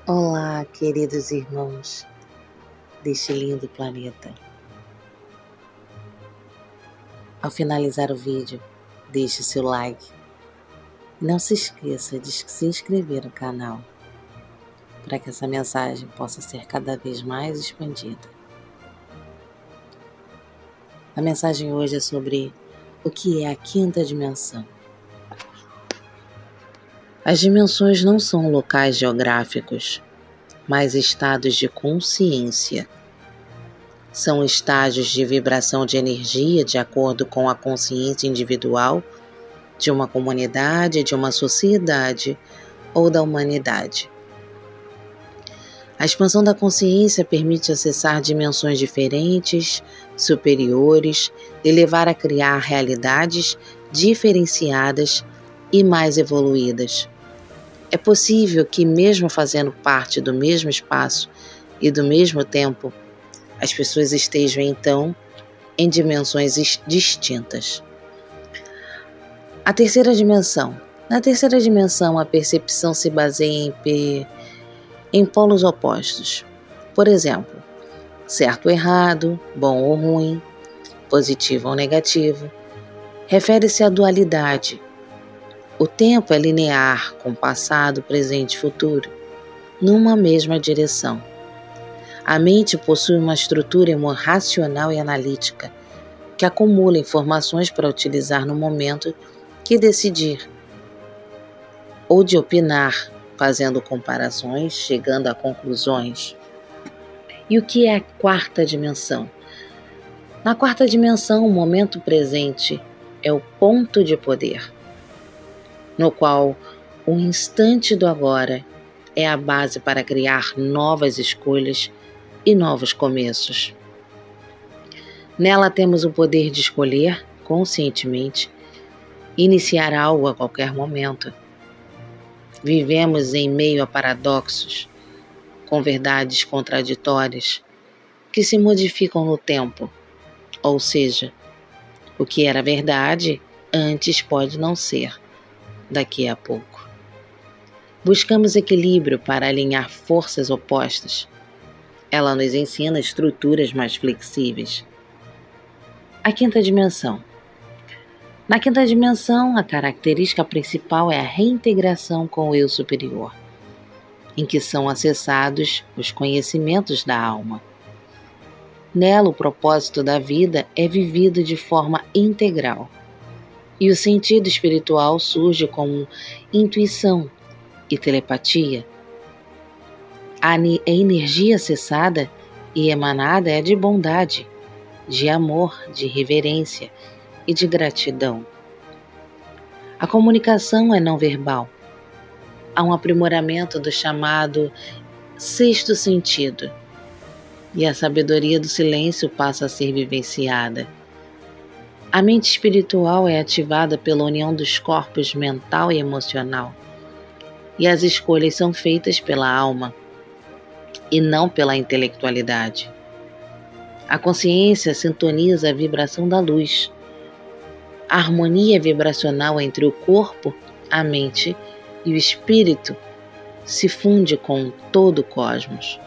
Olá, queridos irmãos deste lindo planeta. Ao finalizar o vídeo, deixe seu like. Não se esqueça de se inscrever no canal, para que essa mensagem possa ser cada vez mais expandida. A mensagem hoje é sobre o que é a quinta dimensão. As dimensões não são locais geográficos, mas estados de consciência. São estágios de vibração de energia de acordo com a consciência individual de uma comunidade, de uma sociedade ou da humanidade. A expansão da consciência permite acessar dimensões diferentes, superiores e levar a criar realidades diferenciadas e mais evoluídas. É possível que, mesmo fazendo parte do mesmo espaço e do mesmo tempo, as pessoas estejam então em dimensões distintas. A terceira dimensão. Na terceira dimensão, a percepção se baseia em polos opostos. Por exemplo, certo ou errado, bom ou ruim, positivo ou negativo. Refere-se à dualidade. O tempo é linear, com passado, presente e futuro, numa mesma direção. A mente possui uma estrutura racional e analítica, que acumula informações para utilizar no momento que decidir, ou de opinar, fazendo comparações, chegando a conclusões. E o que é a quarta dimensão? Na quarta dimensão, o momento presente é o ponto de poder, no qual o instante do agora é a base para criar novas escolhas e novos começos. Nela temos o poder de escolher conscientemente, iniciar algo a qualquer momento. Vivemos em meio a paradoxos, com verdades contraditórias, que se modificam no tempo. Ou seja, o que era verdade antes pode não ser daqui a pouco. Buscamos equilíbrio para alinhar forças opostas. Ela nos ensina estruturas mais flexíveis. A quinta dimensão. Na quinta dimensão, a característica principal é a reintegração com o eu superior, em que são acessados os conhecimentos da alma. Nela, o propósito da vida é vivido de forma integral, e o sentido espiritual surge como intuição e telepatia. A energia acessada e emanada é de bondade, de amor, de reverência e de gratidão. A comunicação é não verbal. Há um aprimoramento do chamado sexto sentido, e a sabedoria do silêncio passa a ser vivenciada. A mente espiritual é ativada pela união dos corpos mental e emocional, e as escolhas são feitas pela alma e não pela intelectualidade. A consciência sintoniza a vibração da luz. A harmonia vibracional entre o corpo, a mente e o espírito se funde com todo o cosmos.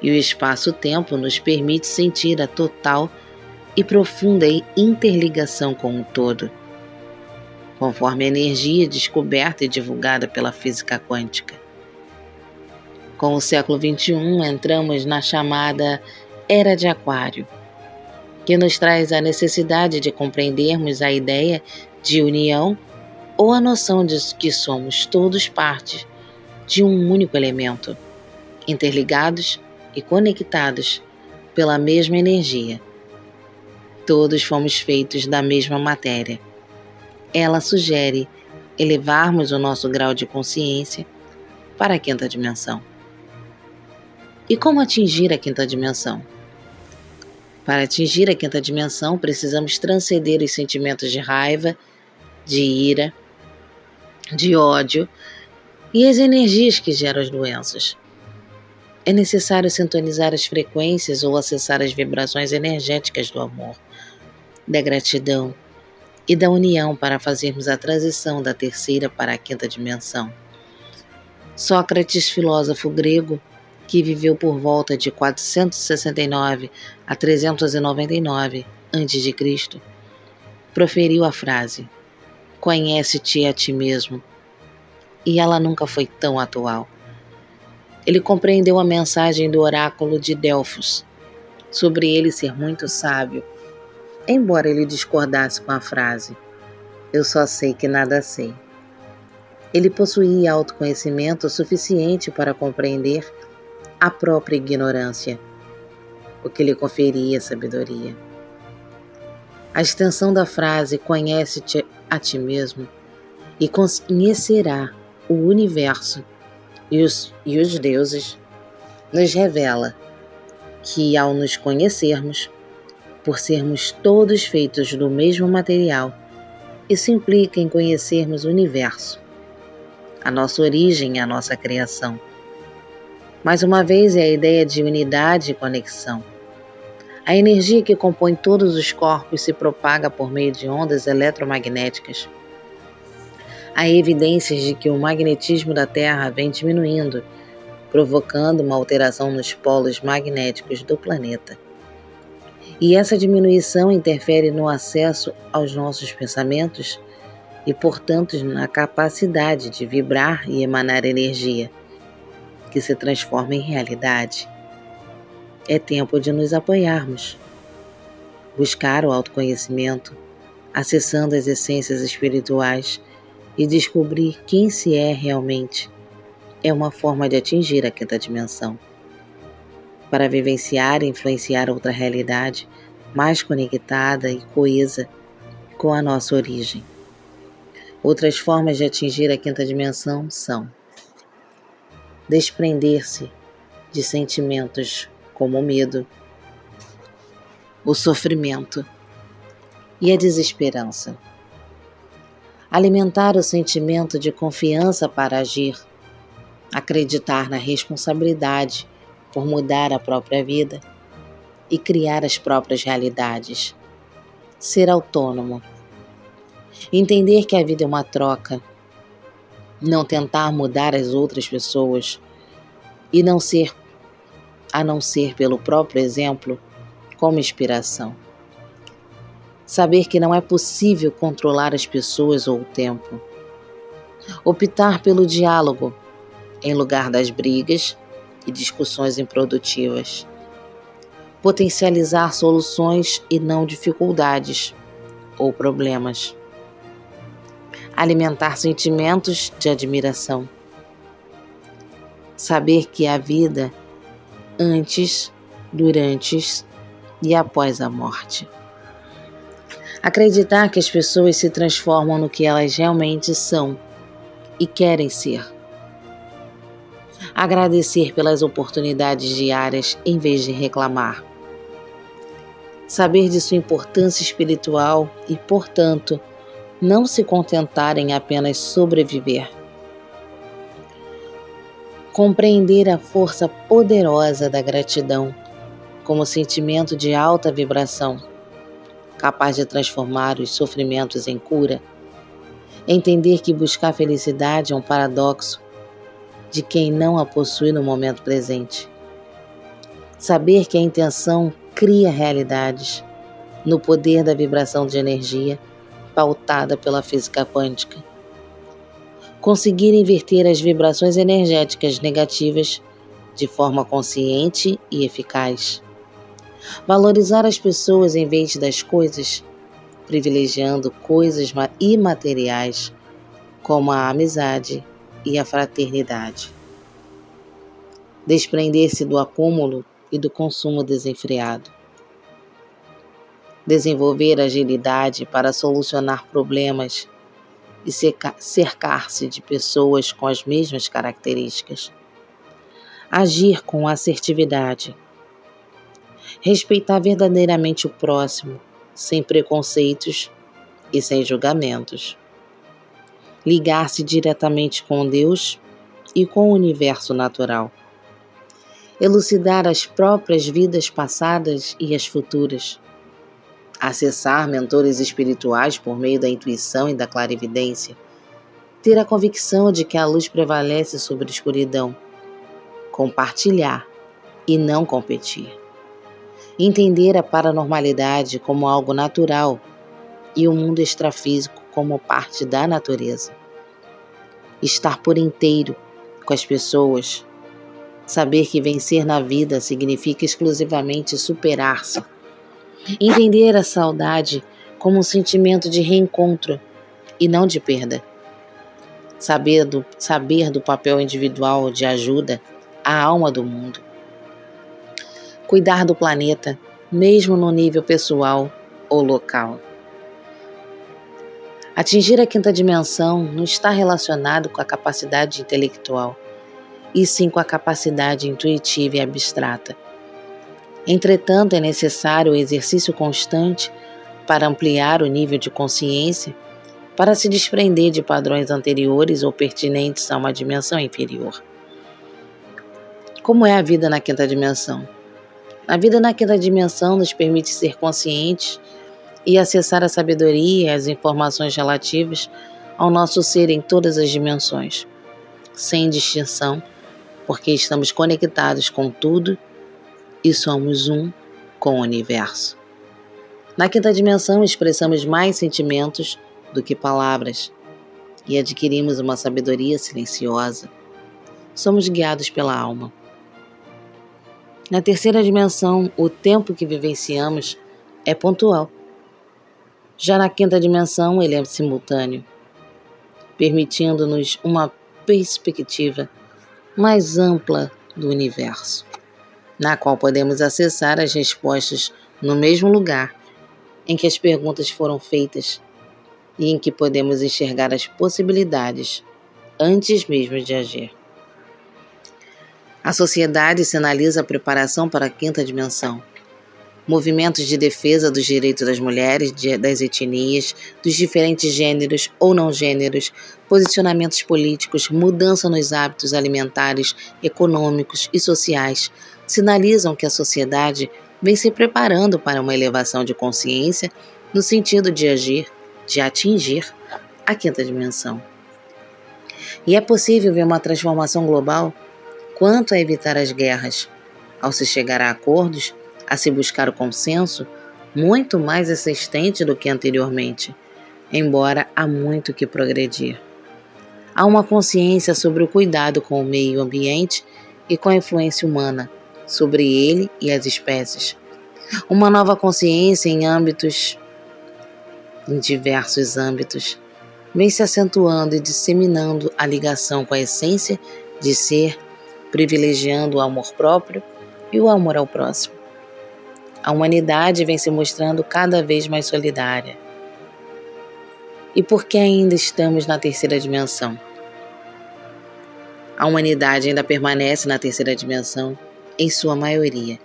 E o espaço-tempo nos permite sentir a total e profunda interligação com o todo, conforme a energia descoberta e divulgada pela física quântica. Com o século XXI, entramos na chamada Era de Aquário, que nos traz a necessidade de compreendermos a ideia de união ou a noção de que somos todos parte de um único elemento, interligados e conectados pela mesma energia. Todos fomos feitos da mesma matéria. Ela sugere elevarmos o nosso grau de consciência para a quinta dimensão. E como atingir a quinta dimensão? Para atingir a quinta dimensão, precisamos transcender os sentimentos de raiva, de ira, de ódio e as energias que geram as doenças. É necessário sintonizar as frequências ou acessar as vibrações energéticas do amor, da gratidão e da união para fazermos a transição da terceira para a quinta dimensão. Sócrates, filósofo grego, que viveu por volta de 469 a 399 a.C., proferiu a frase: "Conhece-te a ti mesmo", e ela nunca foi tão atual. Ele compreendeu a mensagem do oráculo de Delfos, sobre ele ser muito sábio, embora ele discordasse com a frase: "Eu só sei que nada sei". Ele possuía autoconhecimento suficiente para compreender a própria ignorância, o que lhe conferia sabedoria. A extensão da frase "conhece-te a ti mesmo" e conhecerá o universo e os deuses nos revela que, ao nos conhecermos, por sermos todos feitos do mesmo material, isso implica em conhecermos o universo, a nossa origem e a nossa criação. Mais uma vez, é a ideia de unidade e conexão. A energia que compõe todos os corpos se propaga por meio de ondas eletromagnéticas. Há evidências de que o magnetismo da Terra vem diminuindo, provocando uma alteração nos polos magnéticos do planeta. E essa diminuição interfere no acesso aos nossos pensamentos e, portanto, na capacidade de vibrar e emanar energia, que se transforma em realidade. É tempo de nos apoiarmos, buscar o autoconhecimento, acessando as essências espirituais e descobrir quem se é realmente. É uma forma de atingir a quinta dimensão, para vivenciar e influenciar outra realidade mais conectada e coesa com a nossa origem. Outras formas de atingir a quinta dimensão são desprender-se de sentimentos como o medo, o sofrimento e a desesperança. Alimentar o sentimento de confiança para agir, acreditar na responsabilidade por mudar a própria vida e criar as próprias realidades. Ser autônomo. Entender que a vida é uma troca. Não tentar mudar as outras pessoas e a não ser pelo próprio exemplo como inspiração. Saber que não é possível controlar as pessoas ou o tempo. Optar pelo diálogo em lugar das brigas e discussões improdutivas. Potencializar soluções e não dificuldades ou problemas. Alimentar sentimentos de admiração. Saber que há vida antes, durante e após a morte. Acreditar que as pessoas se transformam no que elas realmente são e querem ser. Agradecer pelas oportunidades diárias em vez de reclamar. Saber de sua importância espiritual e, portanto, não se contentar em apenas sobreviver. Compreender a força poderosa da gratidão como sentimento de alta vibração, capaz de transformar os sofrimentos em cura. Entender que buscar felicidade é um paradoxo de quem não a possui no momento presente. Saber que a intenção cria realidades no poder da vibração de energia pautada pela física quântica. Conseguir inverter as vibrações energéticas negativas de forma consciente e eficaz. Valorizar as pessoas em vez das coisas, privilegiando coisas imateriais como a amizade e a fraternidade. Desprender-se do acúmulo e do consumo desenfreado. Desenvolver agilidade para solucionar problemas e cercar-se de pessoas com as mesmas características. Agir com assertividade. Respeitar verdadeiramente o próximo, sem preconceitos e sem julgamentos. Ligar-se diretamente com Deus e com o universo natural. Elucidar as próprias vidas passadas e as futuras. Acessar mentores espirituais por meio da intuição e da clarividência. ter a convicção de que a luz prevalece sobre a escuridão, compartilhar e não competir, entender a paranormalidade como algo natural e o mundo extrafísico como parte da natureza, estar por inteiro com as pessoas, saber que vencer na vida significa exclusivamente superar-se, entender a saudade como um sentimento de reencontro e não de perda, saber do papel individual de ajuda à alma do mundo, cuidar do planeta, mesmo no nível pessoal ou local. Atingir a quinta dimensão não está relacionado com a capacidade intelectual, e sim com a capacidade intuitiva e abstrata. Entretanto, é necessário o exercício constante para ampliar o nível de consciência, para se desprender de padrões anteriores ou pertinentes a uma dimensão inferior. Como é a vida na quinta dimensão? A vida na quinta dimensão nos permite ser conscientes e acessar a sabedoria e as informações relativas ao nosso ser em todas as dimensões, sem distinção, porque estamos conectados com tudo e somos um com o universo. Na quinta dimensão, expressamos mais sentimentos do que palavras e adquirimos uma sabedoria silenciosa. Somos guiados pela alma. Na terceira dimensão, o tempo que vivenciamos é pontual. Já na quinta dimensão, ele é simultâneo, permitindo-nos uma perspectiva mais ampla do universo, na qual podemos acessar as respostas no mesmo lugar em que as perguntas foram feitas e em que podemos enxergar as possibilidades antes mesmo de agir. A sociedade sinaliza a preparação para a quinta dimensão. Movimentos de defesa dos direitos das mulheres, das etnias, dos diferentes gêneros ou não gêneros, posicionamentos políticos, mudança nos hábitos alimentares, econômicos e sociais sinalizam que a sociedade vem se preparando para uma elevação de consciência no sentido de agir, de atingir a quinta dimensão. E é possível ver uma transformação global quanto a evitar as guerras, ao se chegar a acordos, a se buscar o consenso, muito mais existente do que anteriormente, embora há muito que progredir. Há uma consciência sobre o cuidado com o meio ambiente e com a influência humana sobre ele e as espécies. Uma nova consciência em diversos âmbitos, vem se acentuando e disseminando a ligação com a essência de ser, privilegiando o amor próprio e o amor ao próximo. A humanidade vem se mostrando cada vez mais solidária. E por que ainda estamos na terceira dimensão? A humanidade ainda permanece na terceira dimensão, em sua maioria,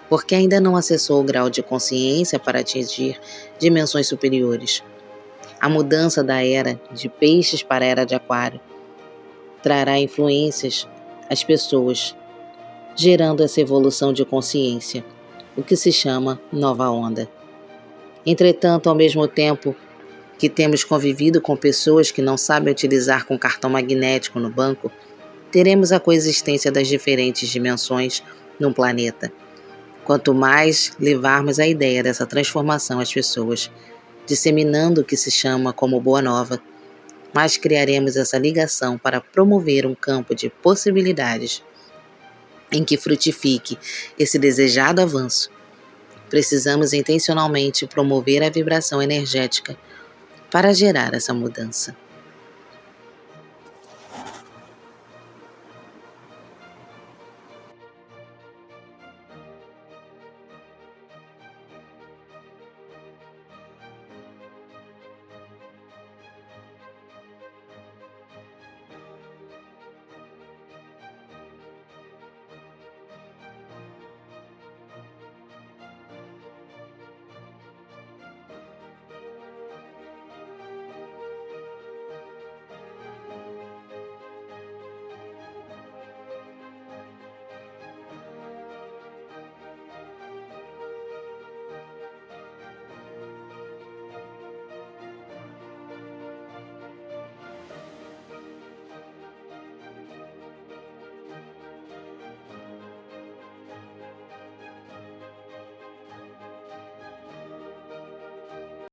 porque ainda não acessou o grau de consciência para atingir dimensões superiores. A mudança da era de peixes para a era de aquário trará influências às pessoas, gerando essa evolução de consciência, o que se chama nova onda. Entretanto, ao mesmo tempo que temos convivido com pessoas que não sabem utilizar com cartão magnético no banco, teremos a coexistência das diferentes dimensões num planeta. Quanto mais levarmos a ideia dessa transformação às pessoas, disseminando o que se chama como Boa Nova, mais criaremos essa ligação para promover um campo de possibilidades em que frutifique esse desejado avanço. Precisamos intencionalmente promover a vibração energética para gerar essa mudança.